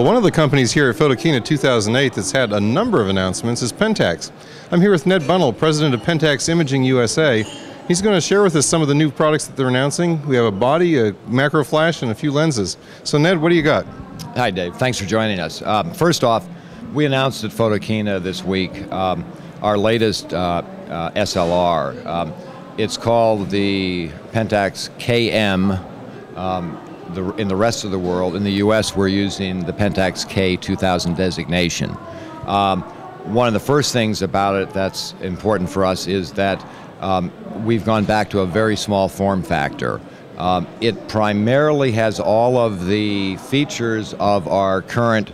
One of the companies here at Photokina 2008 that's had a number of announcements is Pentax. I'm here with Ned Bunnell, president of Pentax Imaging USA. He's going to share with us some of the new products that they're announcing. We have a body, a macro flash, and a few lenses. So Ned, what do you got? Hi Dave, thanks for joining us. First off, we announced at Photokina this week our latest SLR. It's called the Pentax KM. In the rest of the world, in the US, we're using the Pentax K2000 designation. One of the first things about it that's important for us is that we've gone back to a very small form factor. It primarily has all of the features of our current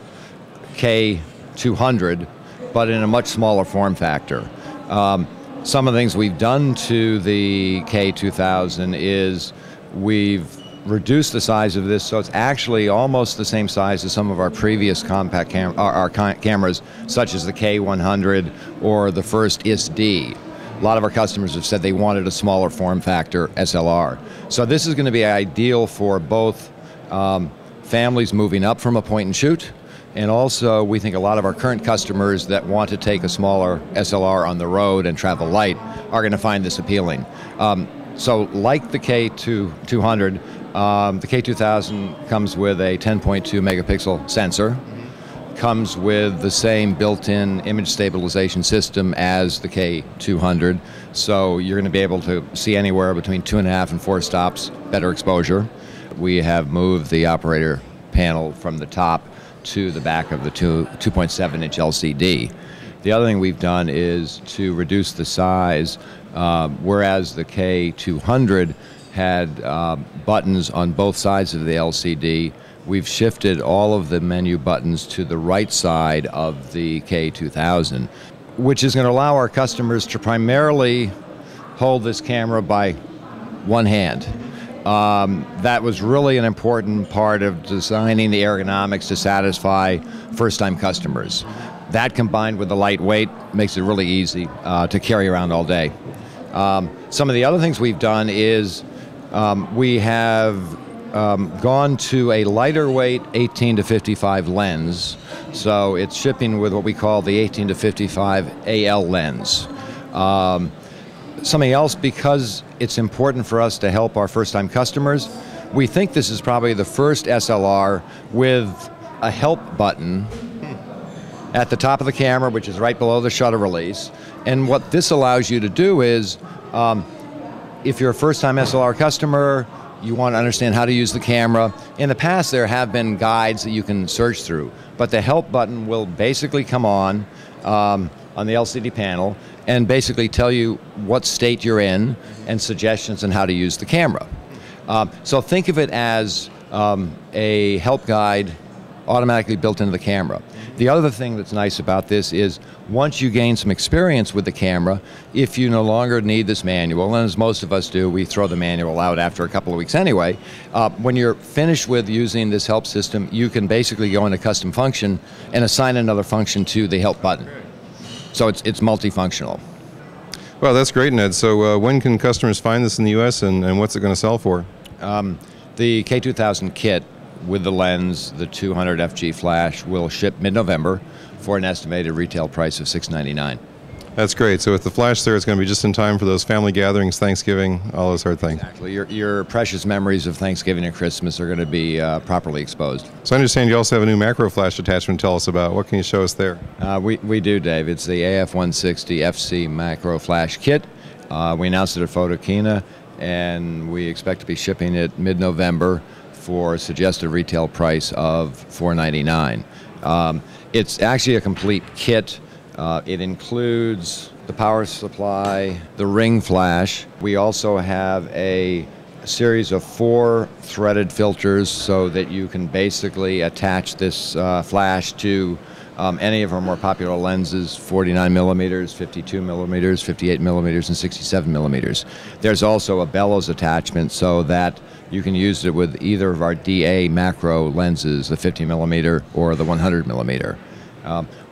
K200, but in a much smaller form factor. Some of the things we've done to the K2000 is we've reduced the size of this so it's actually almost the same size as some of our previous compact cameras, such as the K100 or the first ISD. A lot of our customers have said they wanted a smaller form factor SLR. So this is going to be ideal for both families moving up from a point and shoot, and also we think a lot of our current customers that want to take a smaller SLR on the road and travel light are going to find this appealing. So like the K200, the K2000 comes with a 10.2 megapixel sensor, comes with the same built-in image stabilization system as the K200, so you're going to be able to see anywhere between 2.5 and 4 stops, better exposure. We have moved the operator panel from the top to the back of the 2.7-inch LCD. The other thing we've done is to reduce the size, whereas the K200 had buttons on both sides of the LCD. We've shifted all of the menu buttons to the right side of the K2000, which is going to allow our customers to primarily hold this camera by one hand. That was really an important part of designing the ergonomics to satisfy first-time customers. That combined with the lightweight makes it really easy to carry around all day. Some of the other things we've done is we have gone to a lighter weight 18 to 55 lens, so it's shipping with what we call the 18 to 55 AL lens. Something else, because it's important for us to help our first-time customers, we think this is probably the first SLR with a help button at the top of the camera, which is right below the shutter release. And what this allows you to do is, if you're a first-time SLR customer, you want to understand how to use the camera. In the past, there have been guides that you can search through, but the help button will basically come on the LCD panel and basically tell you what state you're in and suggestions on how to use the camera. So think of it as a help guide automatically built into the camera. The other thing that's nice about this is once you gain some experience with the camera, if you no longer need this manual, and as most of us do, we throw the manual out after a couple of weeks anyway, when you're finished with using this help system, you can basically go into custom function and assign another function to the help button. So it's multifunctional. Well, that's great, Ned. So when can customers find this in the US, and what's it going to sell for? The K2000 kit with the lens, the 200 FG flash, will ship mid-November for an estimated retail price of $699. That's great. So with the flash there, it's going to be just in time for those family gatherings, Thanksgiving, all those hard things. Exactly. Your precious memories of Thanksgiving and Christmas are going to be properly exposed. So I understand you also have a new macro flash attachment to tell us about. What can you show us there? We do, Dave. It's the AF160 FC macro flash kit. We announced it at Photokina, and we expect to be shipping it mid-November for a suggested retail price of $499. It's actually a complete kit. It includes the power supply, the ring flash. We also have a series of 4 threaded filters so that you can basically attach this flash to any of our more popular lenses, 49 millimeters, 52 millimeters, 58 millimeters, and 67 millimeters. There's also a bellows attachment so that you can use it with either of our DA macro lenses, the 50 millimeter or the 100 millimeter.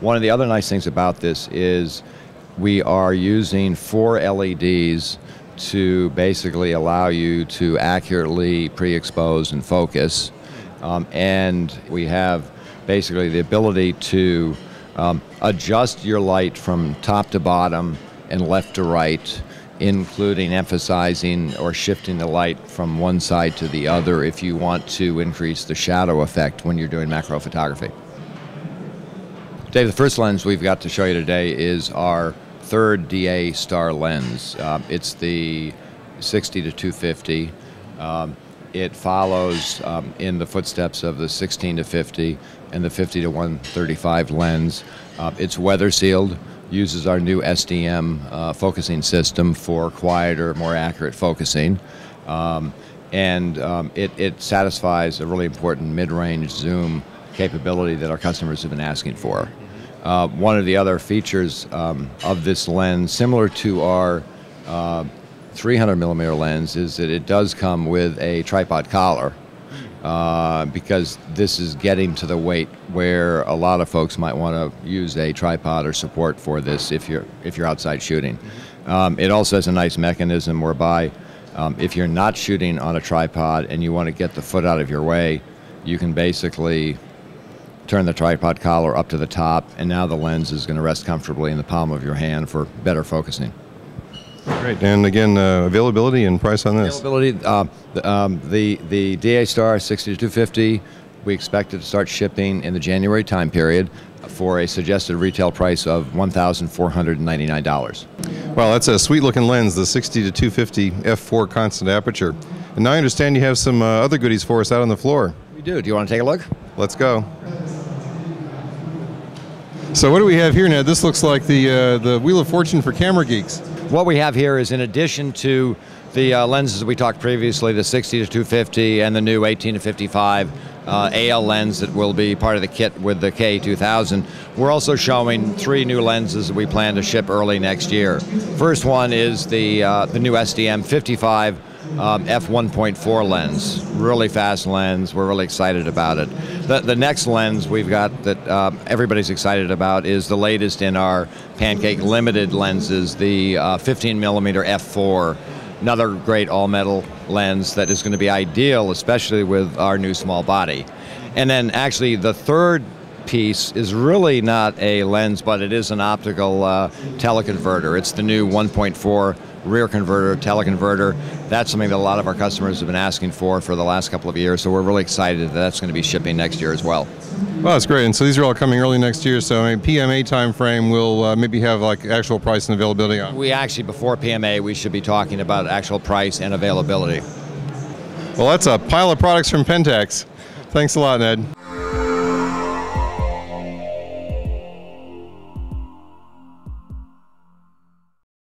One of the other nice things about this is we are using 4 LEDs to basically allow you to accurately pre-expose and focus. And we have basically the ability to adjust your light from top to bottom and left to right, including emphasizing or shifting the light from one side to the other if you want to increase the shadow effect when you're doing macro photography. Dave, the first lens we've got to show you today is our third DA star lens. It's the 60 to 250. It follows in the footsteps of the 16 to 50 and the 50 to 135 lens. It's weather sealed, uses our new SDM focusing system for quieter, more accurate focusing. It satisfies a really important mid-range zoom capability that our customers have been asking for. One of the other features of this lens, similar to our 300 millimeter lens, is that it does come with a tripod collar because this is getting to the weight where a lot of folks might want to use a tripod or support for this if you're outside shooting. It also has a nice mechanism whereby if you're not shooting on a tripod and you want to get the foot out of your way, you can basically turn the tripod collar up to the top, and now the lens is going to rest comfortably in the palm of your hand for better focusing. Great. And again, availability and price on this? Availability, the DA Star 60 to 250, we expect it to start shipping in the January time period for a suggested retail price of $1,499. Well, that's a sweet looking lens, the 60 to 250 f4 constant aperture. And now I understand you have some other goodies for us out on the floor. We do. Do you want to take a look? Let's go. So what do we have here, Ned? This looks like the Wheel of Fortune for camera geeks. What we have here is, in addition to the lenses we talked previously, the 60 to 250 and the new 18 to 55 AL lens that will be part of the kit with the K2000, we're also showing 3 new lenses that we plan to ship early next year. First one is the new SDM 55 f1.4 lens, really fast lens. We're really excited about it. The next lens we've got that everybody's excited about is the latest in our Pancake limited lenses, the 15 millimeter f4. Another great all-metal lens that is going to be ideal, especially with our new small body. And then actually the third piece is really not a lens, but it is an optical teleconverter. It's the new 1.4 rear converter, teleconverter. That's something that a lot of our customers have been asking for the last couple of years, so we're really excited that that's going to be shipping next year as well. Well, that's great. And so these are all coming early next year, so I mean, PMA time frame will maybe have like actual price and availability on. We actually, before PMA, we should be talking about actual price and availability. Well, that's a pile of products from Pentax. Thanks a lot, Ned.